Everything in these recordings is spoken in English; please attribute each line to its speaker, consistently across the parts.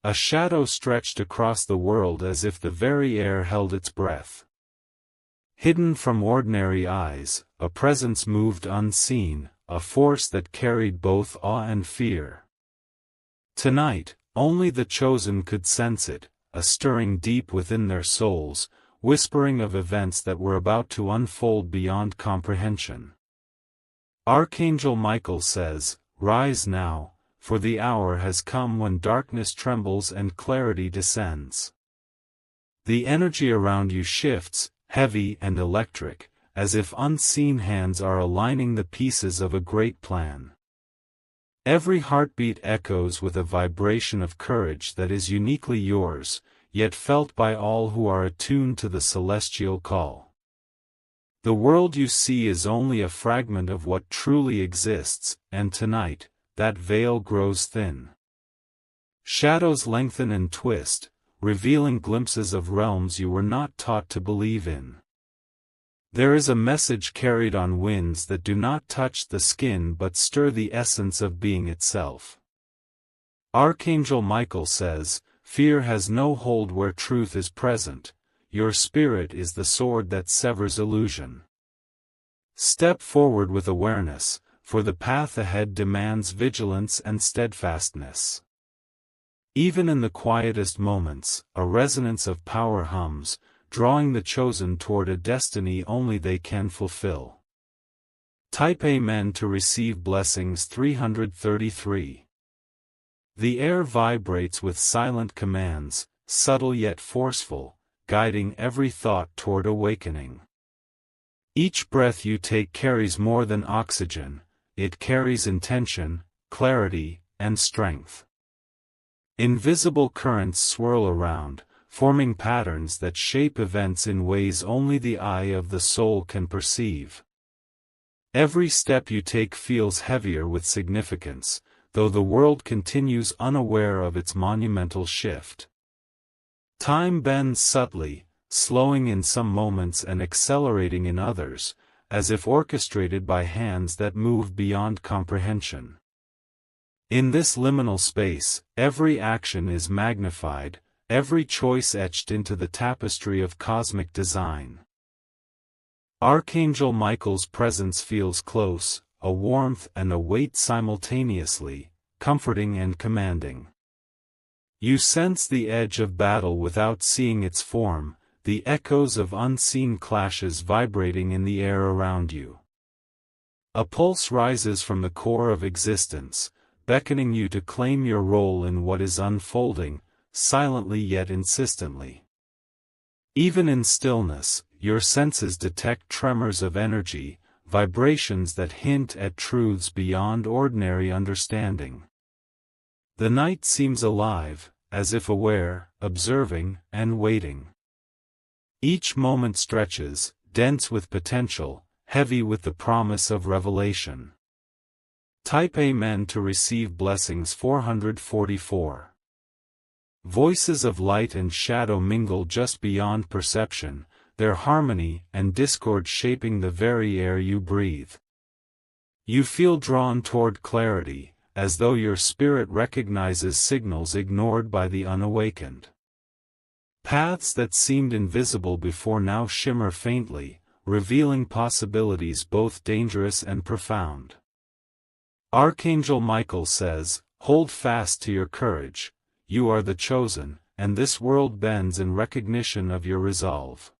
Speaker 1: A shadow stretched across the world as if the very air held its breath. Hidden from ordinary eyes, a presence moved unseen, a force that carried both awe and fear. Tonight, only the chosen could sense it, a stirring deep within their souls, whispering of events that were about to unfold beyond comprehension. Archangel Michael says, "Rise now, for the hour has come when darkness trembles and clarity descends." The energy around you shifts, heavy and electric, as if unseen hands are aligning the pieces of a great plan. Every heartbeat echoes with a vibration of courage that is uniquely yours, yet felt by all who are attuned to the celestial call. The world you see is only a fragment of what truly exists, and tonight, that veil grows thin. Shadows lengthen and twist, revealing glimpses of realms you were not taught to believe in. There is a message carried on winds that do not touch the skin but stir the essence of being itself. Archangel Michael says, "Fear has no hold where truth is present, your spirit is the sword that severs illusion." Step forward with awareness, for the path ahead demands vigilance and steadfastness. Even in the quietest moments, a resonance of power hums, drawing the chosen toward a destiny only they can fulfill. Type Amen to receive blessings. 333. The air vibrates with silent commands, subtle yet forceful, guiding every thought toward awakening. Each breath you take carries more than oxygen, it carries intention, clarity, and strength. Invisible currents swirl around, forming patterns that shape events in ways only the eye of the soul can perceive. Every step you take feels heavier with significance, though the world continues unaware of its monumental shift. Time bends subtly, slowing in some moments and accelerating in others, as if orchestrated by hands that move beyond comprehension. In this liminal space, every action is magnified, every choice etched into the tapestry of cosmic design. Archangel Michael's presence feels close, a warmth and a weight simultaneously, comforting and commanding. You sense the edge of battle without seeing its form, the echoes of unseen clashes vibrating in the air around you. A pulse rises from the core of existence, beckoning you to claim your role in what is unfolding, silently yet insistently. Even in stillness, your senses detect tremors of energy, vibrations that hint at truths beyond ordinary understanding. The night seems alive, as if aware, observing, and waiting. Each moment stretches, dense with potential, heavy with the promise of revelation. Type Amen to receive blessings. 444. Voices of light and shadow mingle just beyond perception, their harmony and discord shaping the very air you breathe. You feel drawn toward clarity, as though your spirit recognizes signals ignored by the unawakened. Paths that seemed invisible before now shimmer faintly, revealing possibilities both dangerous and profound. Archangel Michael says, "Hold fast to your courage. You are the chosen, and this world bends in recognition of your resolve."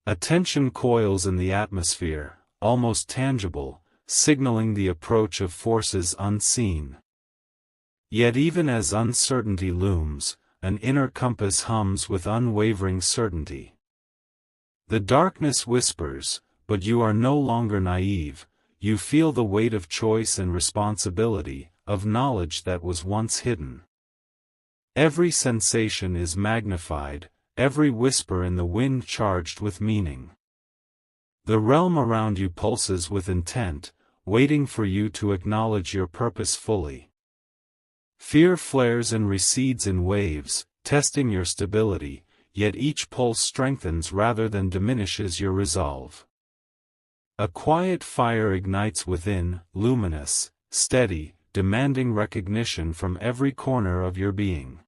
Speaker 1: A tension coils in the atmosphere, almost tangible, signaling the approach of forces unseen. Yet even as uncertainty looms, an inner compass hums with unwavering certainty. The darkness whispers, but you are no longer naive, you feel the weight of choice and responsibility, of knowledge that was once hidden. Every sensation is magnified, every whisper in the wind charged with meaning. The realm around you pulses with intent, waiting for you to acknowledge your purpose fully. Fear flares and recedes in waves, testing your stability, yet each pulse strengthens rather than diminishes your resolve. A quiet fire ignites within, luminous, steady, demanding recognition from every corner of your being.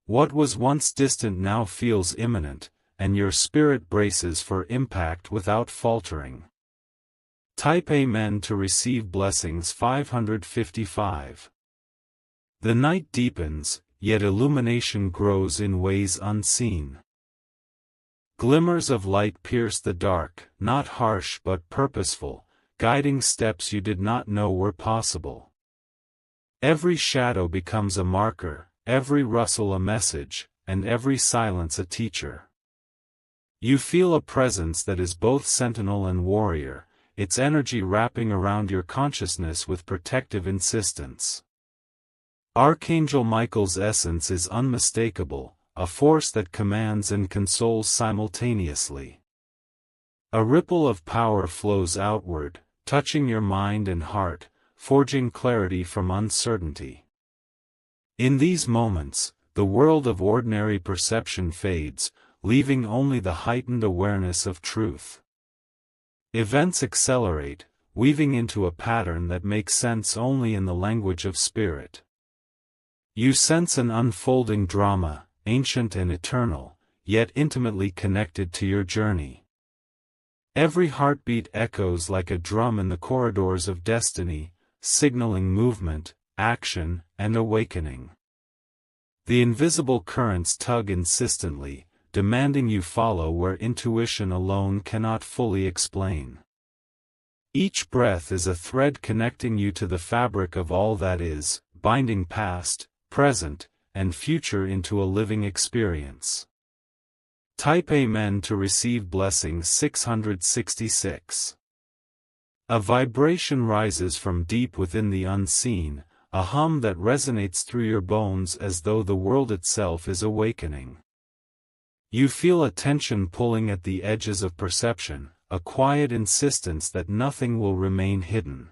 Speaker 1: What was once distant now feels imminent, and your spirit braces for impact without faltering. Type Amen to receive blessings 555. The night deepens, yet illumination grows in ways unseen. Glimmers of light pierce the dark, not harsh but purposeful, guiding steps you did not know were possible. Every shadow becomes a marker, every rustle a message, and every silence a teacher. You feel a presence that is both sentinel and warrior, its energy wrapping around your consciousness with protective insistence. Archangel Michael's essence is unmistakable, a force that commands and consoles simultaneously. A ripple of power flows outward, touching your mind and heart, forging clarity from uncertainty. In these moments, the world of ordinary perception fades, leaving only the heightened awareness of truth. Events accelerate, weaving into a pattern that makes sense only in the language of spirit. You sense an unfolding drama, ancient and eternal, yet intimately connected to your journey. Every heartbeat echoes like a drum in the corridors of destiny, signaling movement, action, and awakening. The invisible currents tug insistently, demanding you follow where intuition alone cannot fully explain. Each breath is a thread connecting you to the fabric of all that is, binding past, present, and future into a living experience. Type Amen to receive blessings 666. A vibration rises from deep within the unseen, a hum that resonates through your bones as though the world itself is awakening. You feel a tension pulling at the edges of perception, a quiet insistence that nothing will remain hidden.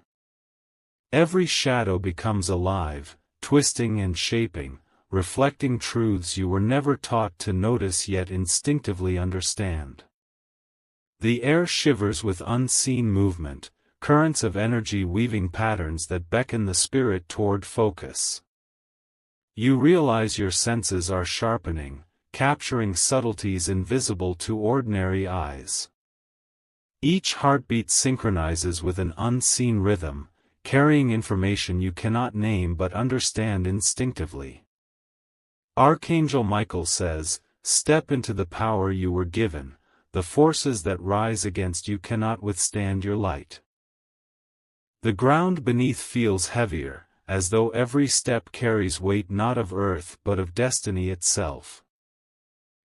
Speaker 1: Every shadow becomes alive, twisting and shaping, reflecting truths you were never taught to notice yet instinctively understand. The air shivers with unseen movement, currents of energy weaving patterns that beckon the spirit toward focus. You realize your senses are sharpening, capturing subtleties invisible to ordinary eyes. Each heartbeat synchronizes with an unseen rhythm, carrying information you cannot name but understand instinctively. Archangel Michael says, "Step into the power you were given, the forces that rise against you cannot withstand your light." The ground beneath feels heavier, as though every step carries weight not of earth but of destiny itself.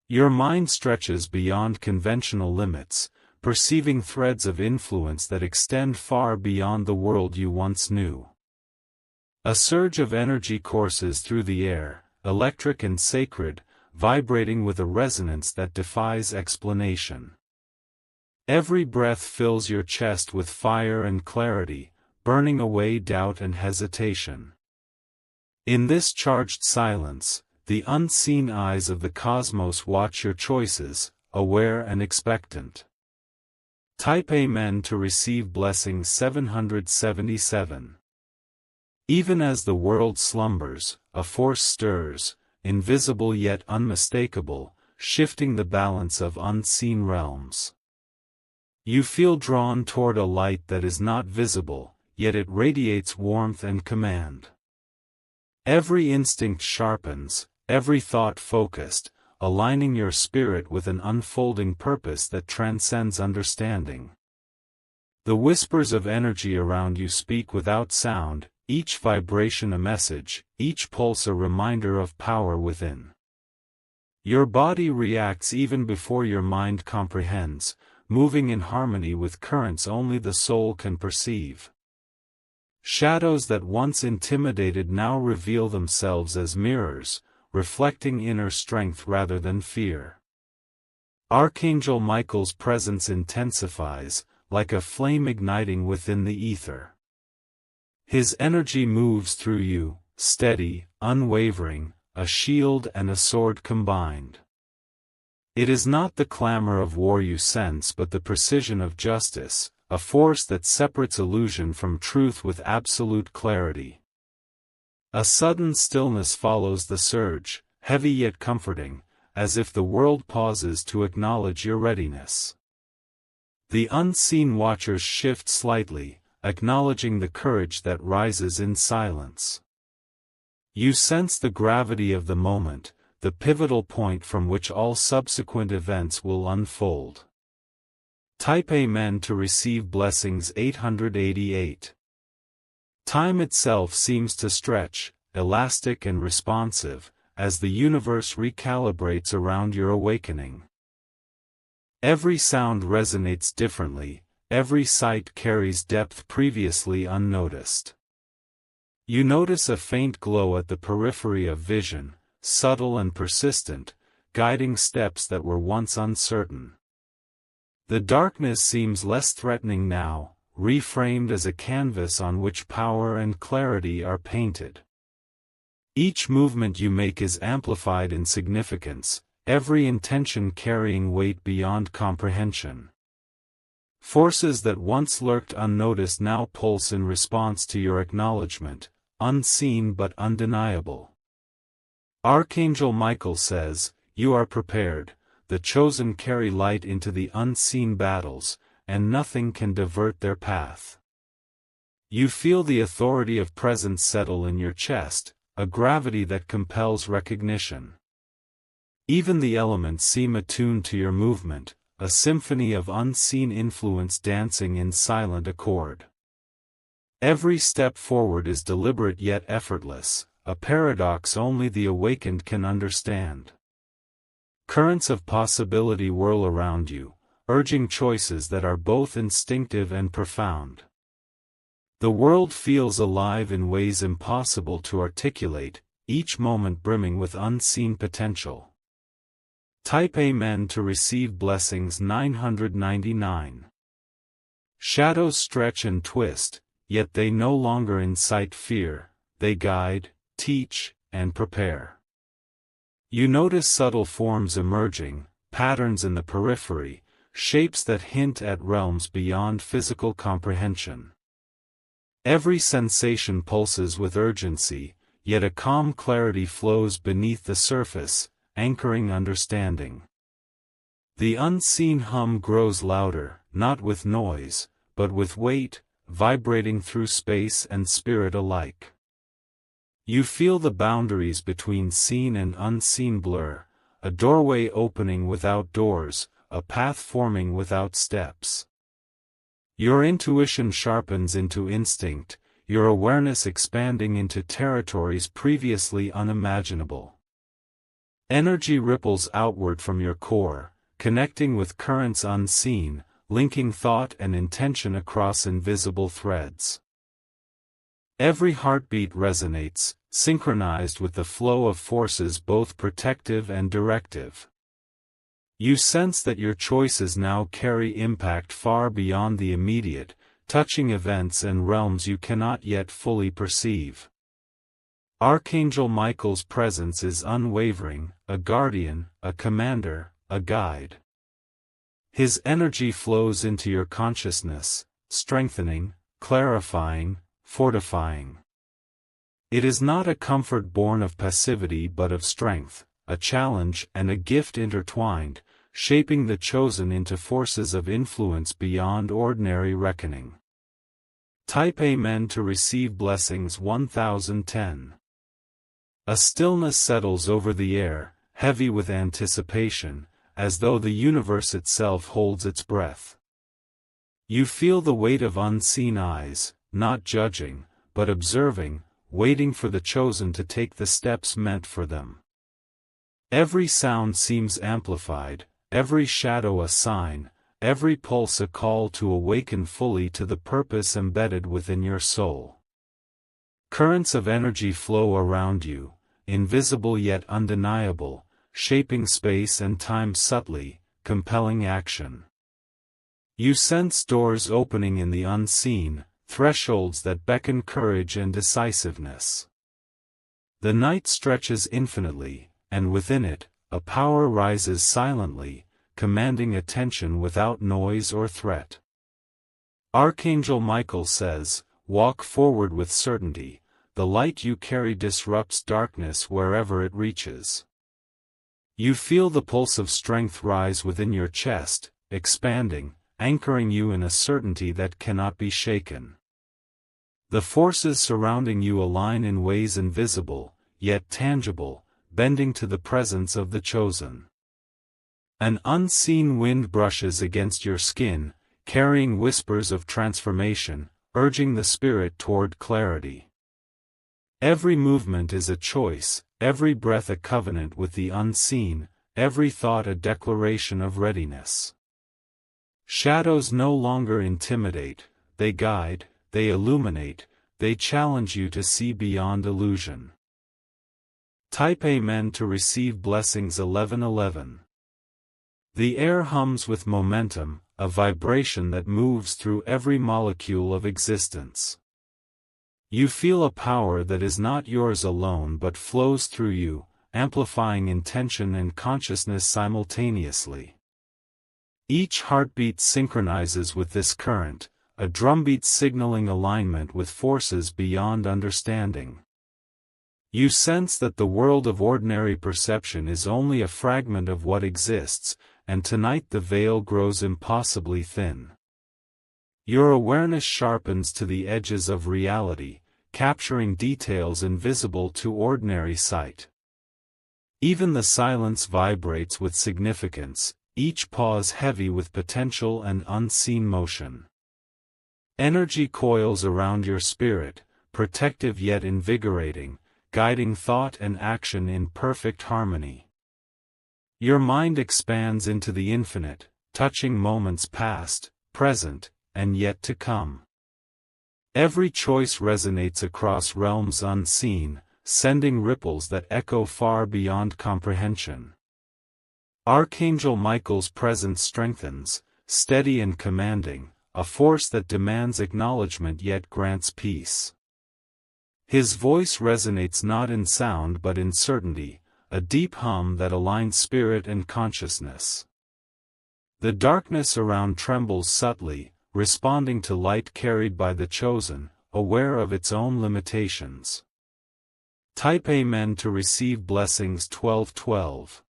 Speaker 1: Your mind stretches beyond conventional limits, perceiving threads of influence that extend far beyond the world you once knew. A surge of energy courses through the air, electric and sacred, vibrating with a resonance that defies explanation. Every breath fills your chest with fire and clarity, burning away doubt and hesitation. In this charged silence, the unseen eyes of the cosmos watch your choices, aware and expectant. Type Amen to receive blessings 777. Even as the world slumbers, a force stirs, invisible yet unmistakable, shifting the balance of unseen realms. You feel drawn toward a light that is not visible, yet it radiates warmth and command. Every instinct sharpens, every thought focused, aligning your spirit with an unfolding purpose that transcends understanding. The whispers of energy around you speak without sound, each vibration a message, each pulse a reminder of power within. Your body reacts even before your mind comprehends, moving in harmony with currents only the soul can perceive. Shadows that once intimidated now reveal themselves as mirrors, reflecting inner strength rather than fear. Archangel Michael's presence intensifies, like a flame igniting within the ether. His energy moves through you, steady, unwavering, a shield and a sword combined. It is not the clamor of war you sense but the precision of justice, a force that separates illusion from truth with absolute clarity. A sudden stillness follows the surge, heavy yet comforting, as if the world pauses to acknowledge your readiness. The unseen watchers shift slightly, acknowledging the courage that rises in silence. You sense the gravity of the moment, the pivotal point from which all subsequent events will unfold. Type Amen to receive blessings 888. Time itself seems to stretch, elastic and responsive, as the universe recalibrates around your awakening. Every sound resonates differently, every sight carries depth previously unnoticed. You notice a faint glow at the periphery of vision, subtle and persistent, guiding steps that were once uncertain. The darkness seems less threatening now, reframed as a canvas on which power and clarity are painted. Each movement you make is amplified in significance, every intention carrying weight beyond comprehension. Forces that once lurked unnoticed now pulse in response to your acknowledgement, unseen but undeniable. Archangel Michael says, "You are prepared, the chosen carry light into the unseen battles, and nothing can divert their path." You feel the authority of presence settle in your chest, a gravity that compels recognition. Even the elements seem attuned to your movement, a symphony of unseen influence dancing in silent accord. Every step forward is deliberate yet effortless, a paradox only the awakened can understand. Currents of possibility whirl around you, urging choices that are both instinctive and profound. The world feels alive in ways impossible to articulate, each moment brimming with unseen potential. Type Amen to receive blessings 999. Shadows stretch and twist, yet they no longer incite fear, they guide, teach, and prepare. You notice subtle forms emerging, patterns in the periphery, shapes that hint at realms beyond physical comprehension. Every sensation pulses with urgency, yet a calm clarity flows beneath the surface, anchoring understanding. The unseen hum grows louder, not with noise, but with weight, vibrating through space and spirit alike. You feel the boundaries between seen and unseen blur, a doorway opening without doors, a path forming without steps. Your intuition sharpens into instinct, your awareness expanding into territories previously unimaginable. Energy ripples outward from your core, connecting with currents unseen, linking thought and intention across invisible threads. Every heartbeat resonates, synchronized with the flow of forces both protective and directive. You sense that your choices now carry impact far beyond the immediate, touching events and realms you cannot yet fully perceive. Archangel Michael's presence is unwavering, a guardian, a commander, a guide. His energy flows into your consciousness, strengthening, clarifying, fortifying. It is not a comfort born of passivity but of strength, a challenge and a gift intertwined, shaping the chosen into forces of influence beyond ordinary reckoning. Type Amen to receive blessings 1010. A stillness settles over the air, heavy with anticipation, as though the universe itself holds its breath. You feel the weight of unseen eyes, not judging, but observing, waiting for the chosen to take the steps meant for them. Every sound seems amplified, every shadow a sign, every pulse a call to awaken fully to the purpose embedded within your soul. Currents of energy flow around you, invisible yet undeniable, shaping space and time subtly, compelling action. You sense doors opening in the unseen, thresholds that beckon courage and decisiveness. The night stretches infinitely, and within it, a power rises silently, commanding attention without noise or threat. Archangel Michael says, "Walk forward with certainty, the light you carry disrupts darkness wherever it reaches." You feel the pulse of strength rise within your chest, expanding, anchoring you in a certainty that cannot be shaken. The forces surrounding you align in ways invisible, yet tangible, bending to the presence of the chosen. An unseen wind brushes against your skin, carrying whispers of transformation, urging the spirit toward clarity. Every movement is a choice, every breath a covenant with the unseen, every thought a declaration of readiness. Shadows no longer intimidate, they guide, they illuminate, they challenge you to see beyond illusion. Type Amen to receive blessings. 11:11. The air hums with momentum, a vibration that moves through every molecule of existence. You feel a power that is not yours alone but flows through you, amplifying intention and consciousness simultaneously. Each heartbeat synchronizes with this current, a drumbeat signaling alignment with forces beyond understanding. You sense that the world of ordinary perception is only a fragment of what exists, and tonight the veil grows impossibly thin. Your awareness sharpens to the edges of reality, capturing details invisible to ordinary sight. Even the silence vibrates with significance, each pause heavy with potential and unseen motion. Energy coils around your spirit, protective yet invigorating, guiding thought and action in perfect harmony. Your mind expands into the infinite, touching moments past, present, and yet to come. Every choice resonates across realms unseen, sending ripples that echo far beyond comprehension. Archangel Michael's presence strengthens, steady and commanding, a force that demands acknowledgement yet grants peace. His voice resonates not in sound but in certainty, a deep hum that aligns spirit and consciousness. The darkness around trembles subtly, responding to light carried by the chosen, aware of its own limitations. Type Amen to receive blessings. 12:12.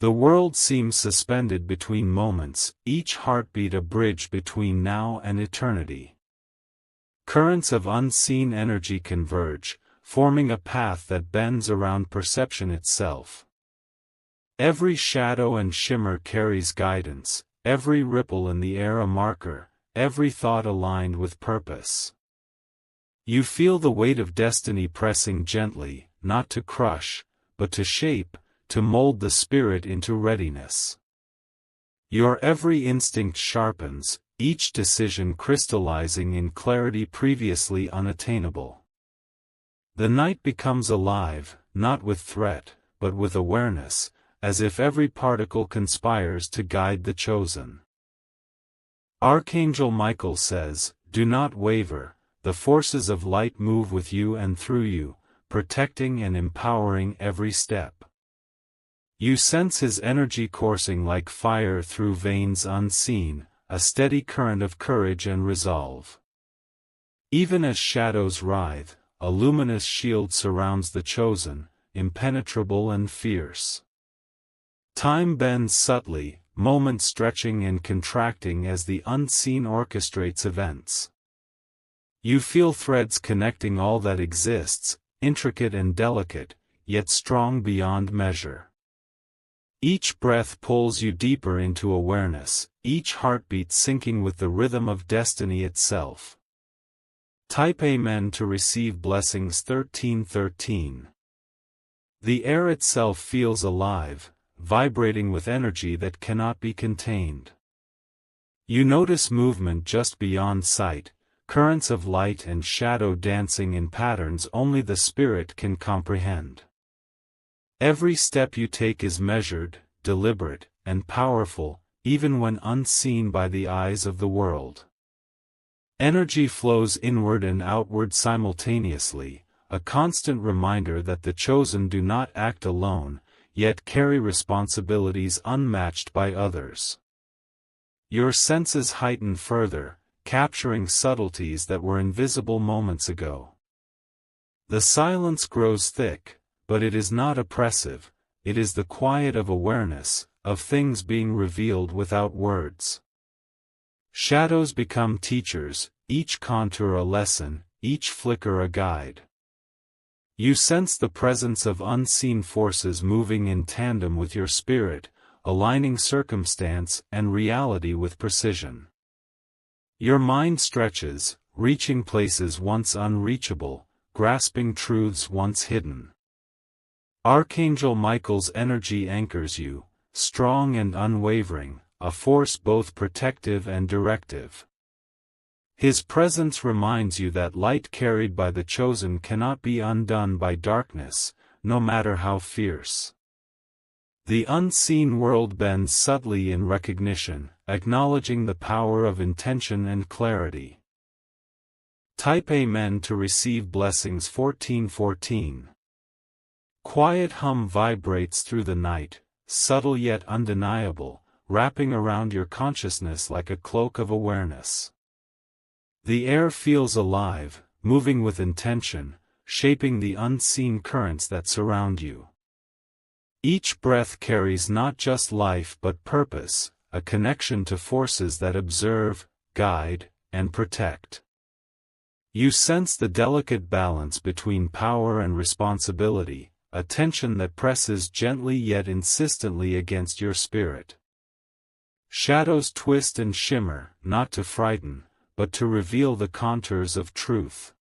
Speaker 1: The world seems suspended between moments, each heartbeat a bridge between now and eternity. Currents of unseen energy converge, forming a path that bends around perception itself. Every shadow and shimmer carries guidance, every ripple in the air a marker, every thought aligned with purpose. You feel the weight of destiny pressing gently, not to crush, but to shape, to mold the spirit into readiness. Your every instinct sharpens, each decision crystallizing in clarity previously unattainable. The night becomes alive, not with threat, but with awareness, as if every particle conspires to guide the chosen. Archangel Michael says, "Do not waver, the forces of light move with you and through you, protecting and empowering every step." You sense his energy coursing like fire through veins unseen, a steady current of courage and resolve. Even as shadows writhe, a luminous shield surrounds the chosen, impenetrable and fierce. Time bends subtly, moments stretching and contracting as the unseen orchestrates events. You feel threads connecting all that exists, intricate and delicate, yet strong beyond measure. Each breath pulls you deeper into awareness, each heartbeat syncing with the rhythm of destiny itself. Type Amen to receive blessings. 13:13. The air itself feels alive, vibrating with energy that cannot be contained. You notice movement just beyond sight, currents of light and shadow dancing in patterns only the spirit can comprehend. Every step you take is measured, deliberate, and powerful, even when unseen by the eyes of the world. Energy flows inward and outward simultaneously, a constant reminder that the chosen do not act alone, yet carry responsibilities unmatched by others. Your senses heighten further, capturing subtleties that were invisible moments ago. The silence grows thick, but it is not oppressive, it is the quiet of awareness, of things being revealed without words. Shadows become teachers, each contour a lesson, each flicker a guide. You sense the presence of unseen forces moving in tandem with your spirit, aligning circumstance and reality with precision. Your mind stretches, reaching places once unreachable, grasping truths once hidden. Archangel Michael's energy anchors you, strong and unwavering, a force both protective and directive. His presence reminds you that light carried by the chosen cannot be undone by darkness, no matter how fierce. The unseen world bends subtly in recognition, acknowledging the power of intention and clarity. Type Amen to receive blessings. 1414. Quiet hum vibrates through the night, subtle yet undeniable, wrapping around your consciousness like a cloak of awareness. The air feels alive, moving with intention, shaping the unseen currents that surround you. Each breath carries not just life but purpose, a connection to forces that observe, guide, and protect. You sense the delicate balance between power and responsibility, a tension that presses gently yet insistently against your spirit. Shadows twist and shimmer, not to frighten, but to reveal the contours of truth.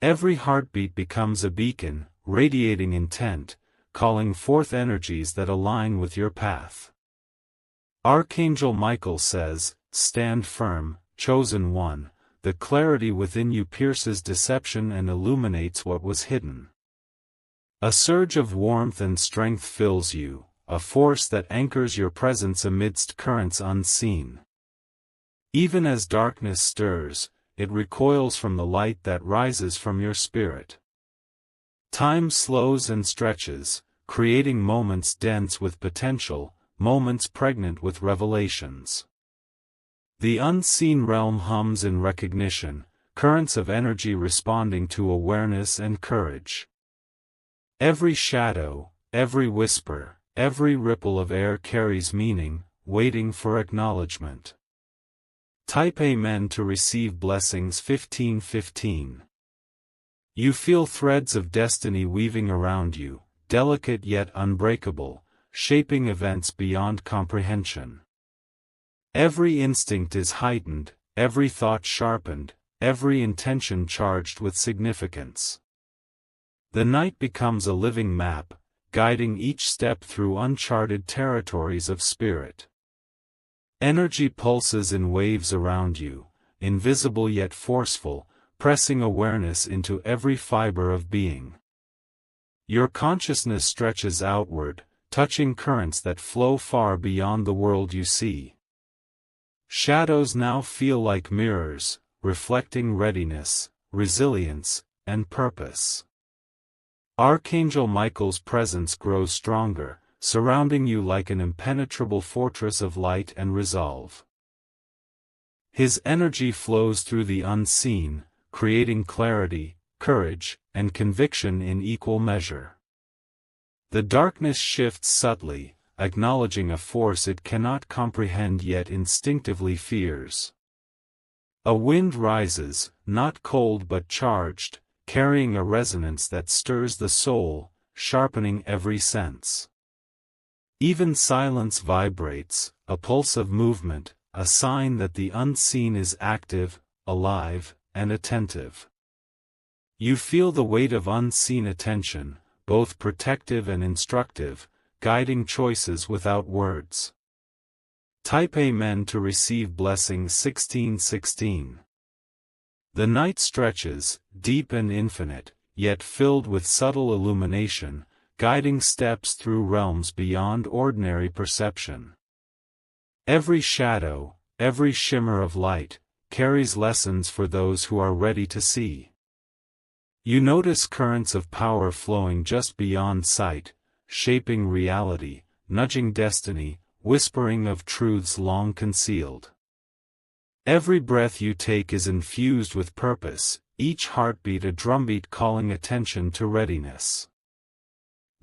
Speaker 1: Every heartbeat becomes a beacon, radiating intent, calling forth energies that align with your path. Archangel Michael says, "Stand firm, chosen one, the clarity within you pierces deception and illuminates what was hidden." A surge of warmth and strength fills you, a force that anchors your presence amidst currents unseen. Even as darkness stirs, it recoils from the light that rises from your spirit. Time slows and stretches, creating moments dense with potential, moments pregnant with revelations. The unseen realm hums in recognition, currents of energy responding to awareness and courage. Every shadow, every whisper, every ripple of air carries meaning, waiting for acknowledgement. Type Amen to receive blessings. 1515. You feel threads of destiny weaving around you, delicate yet unbreakable, shaping events beyond comprehension. Every instinct is heightened, every thought sharpened, every intention charged with significance. The night becomes a living map, guiding each step through uncharted territories of spirit. Energy pulses in waves around you, invisible yet forceful, pressing awareness into every fiber of being. Your consciousness stretches outward, touching currents that flow far beyond the world you see. Shadows now feel like mirrors, reflecting readiness, resilience, and purpose. Archangel Michael's presence grows stronger, surrounding you like an impenetrable fortress of light and resolve. His energy flows through the unseen, creating clarity, courage, and conviction in equal measure. The darkness shifts subtly, acknowledging a force it cannot comprehend yet instinctively fears. A wind rises, not cold but charged, carrying a resonance that stirs the soul, sharpening every sense. Even silence vibrates, a pulse of movement, a sign that the unseen is active, alive, and attentive. You feel the weight of unseen attention, both protective and instructive, guiding choices without words. Type Amen to receive blessings. 1616. The night stretches, deep and infinite, yet filled with subtle illumination, guiding steps through realms beyond ordinary perception. Every shadow, every shimmer of light, carries lessons for those who are ready to see. You notice currents of power flowing just beyond sight, shaping reality, nudging destiny, whispering of truths long concealed. Every breath you take is infused with purpose, each heartbeat a drumbeat calling attention to readiness.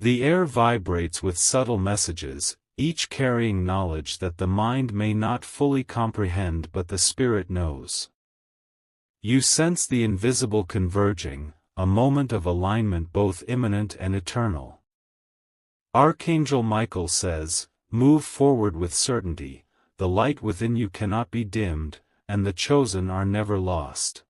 Speaker 1: The air vibrates with subtle messages, each carrying knowledge that the mind may not fully comprehend but the spirit knows. You sense the invisible converging, a moment of alignment both imminent and eternal. Archangel Michael says, "Move forward with certainty, the light within you cannot be dimmed, and the chosen are never lost."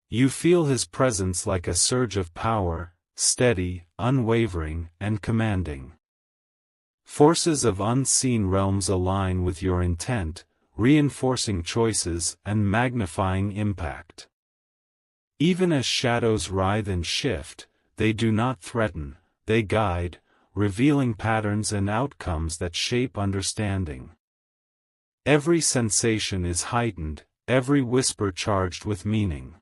Speaker 1: You feel his presence like a surge of power, steady, unwavering, and commanding. Forces of unseen realms align with your intent, reinforcing choices and magnifying impact. Even as shadows writhe and shift, they do not threaten, they guide, revealing patterns and outcomes that shape understanding. Every sensation is heightened, every whisper charged with meaning.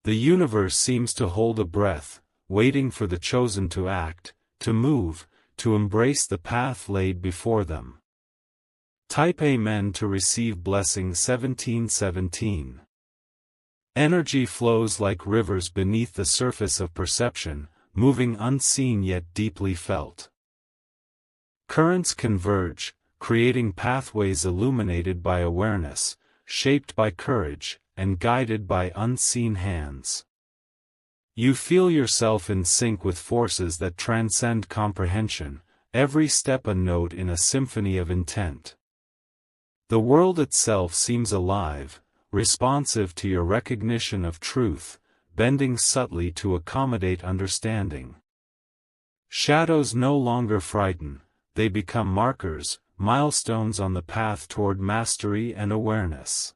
Speaker 1: The universe seems to hold a breath, waiting for the chosen to act, to move, to embrace the path laid before them. Type Amen to receive blessing 1717. Energy flows like rivers beneath the surface of perception, moving unseen yet deeply felt. Currents converge, creating pathways illuminated by awareness, shaped by courage, and guided by unseen hands. You feel yourself in sync with forces that transcend comprehension, every step a note in a symphony of intent. The world itself seems alive, responsive to your recognition of truth, bending subtly to accommodate understanding. Shadows no longer frighten, they become markers, milestones on the path toward mastery and awareness.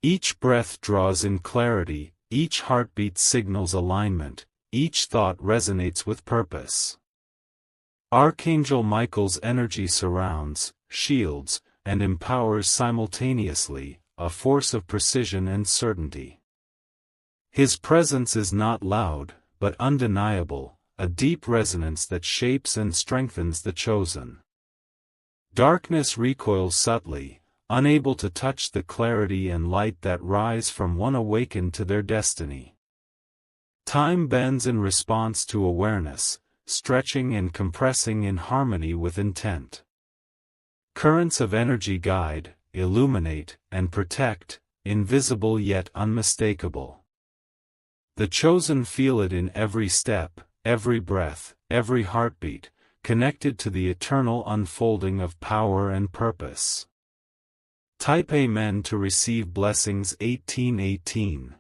Speaker 1: Each breath draws in clarity, each heartbeat signals alignment, each thought resonates with purpose. Archangel Michael's energy surrounds, shields, and empowers simultaneously, a force of precision and certainty. His presence is not loud, but undeniable, a deep resonance that shapes and strengthens the chosen. Darkness recoils subtly, unable to touch the clarity and light that rise from one awakened to their destiny. Time bends in response to awareness, stretching and compressing in harmony with intent. Currents of energy guide, illuminate, and protect, invisible yet unmistakable. The chosen feel it in every step, every breath, every heartbeat, connected to the eternal unfolding of power and purpose. Type Amen to receive blessings 1818.